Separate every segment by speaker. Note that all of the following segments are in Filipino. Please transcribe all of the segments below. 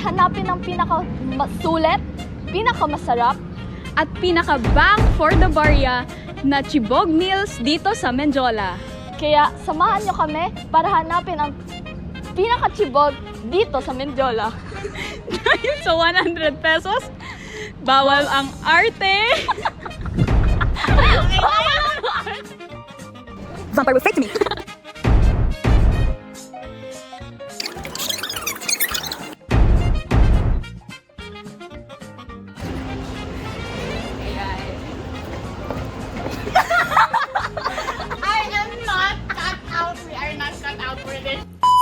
Speaker 1: hanapin ang pinaka-sulit, pinaka-masarap,
Speaker 2: at pinaka-bang for the barya na Chibog Meals dito sa Menjola.
Speaker 1: Kaya samahan nyo kami para hanapin ang pinaka-chibog dito sa Menjola.
Speaker 2: Dahil sa 100 pesos, bawal ang arte.
Speaker 3: Vampire will fight to me.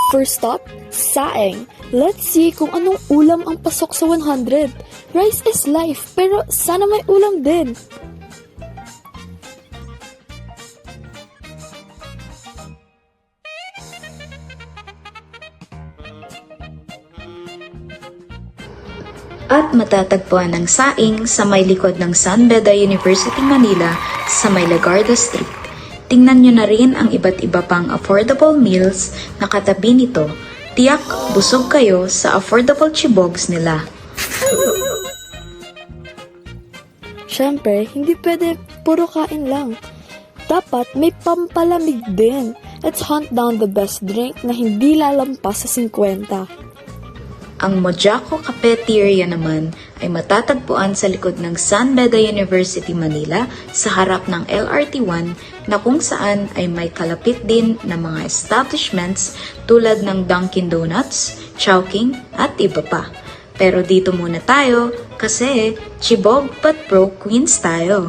Speaker 4: First stop, saing. Let's see kung anong ulam ang pasok sa 100. Rice is life, pero sana may ulam din.
Speaker 5: At matatagpuan ang saing sa may likod ng San Beda University, Manila sa may Lagarda Street. Tingnan nyo na rin ang iba't iba pang affordable meals na katabi nito. Tiyak, busog kayo sa affordable chibogs nila.
Speaker 4: Siyempre, hindi pwede puro kain lang. Dapat may pampalamig din. Let's hunt down the best drink na hindi lalampas sa 50.
Speaker 5: Ang Mojaco Cafeteria naman ay matatagpuan sa likod ng San Beda University, Manila sa harap ng LRT1 na kung saan ay may kalapit din na mga establishments tulad ng Dunkin Donuts, Chowking at iba pa. Pero dito muna tayo kasi chibog but broke queens tayo.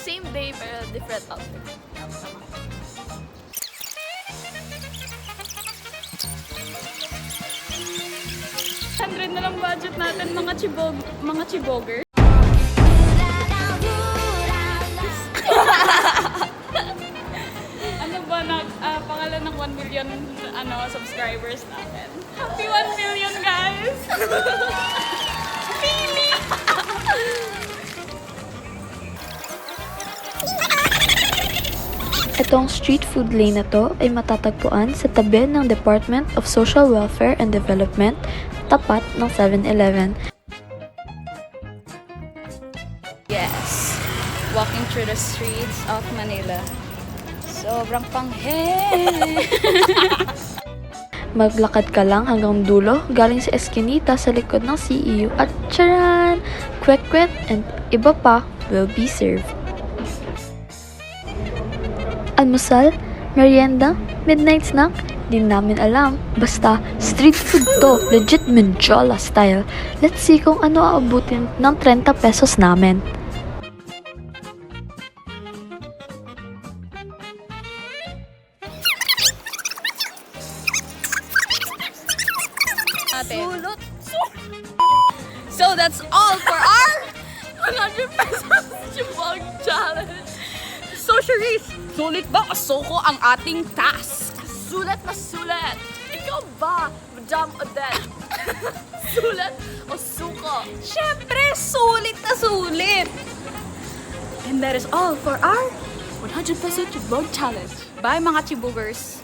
Speaker 1: Same day pero different outfit.
Speaker 2: 100 na lang budget natin mga chibogger. Ano ba pangalan ng 1 million subscribers natin? Happy 1 million, guys! Feeling!
Speaker 4: Itong street food lane na to ay matatagpuan sa tabi ng Department of Social Welfare and Development, tapat ng 7-Eleven.
Speaker 2: Yes, walking through the streets of Manila. Sobrang panghe!
Speaker 4: Maglakad ka lang hanggang dulo galing sa Eskinita sa likod ng CEU at charan! Kwek-kwek and iba pa will be served. Almusal, merienda, midnight snack, di namin alam. Basta, street food to, legit Menjola style. Let's see kung ano aabutin ng 30 pesos namin.
Speaker 2: Sulot! So that's all for our 100 pesos chibog challenge. So Charisse, sulit ba o soko ang ating task?
Speaker 1: Sulat na sulat! Ikaw ba, Madam Odette? Sulat o suko?
Speaker 2: Syempre, sulit na sulit! And that is all for our 100 peso chibog challenge. Bye mga chibogers!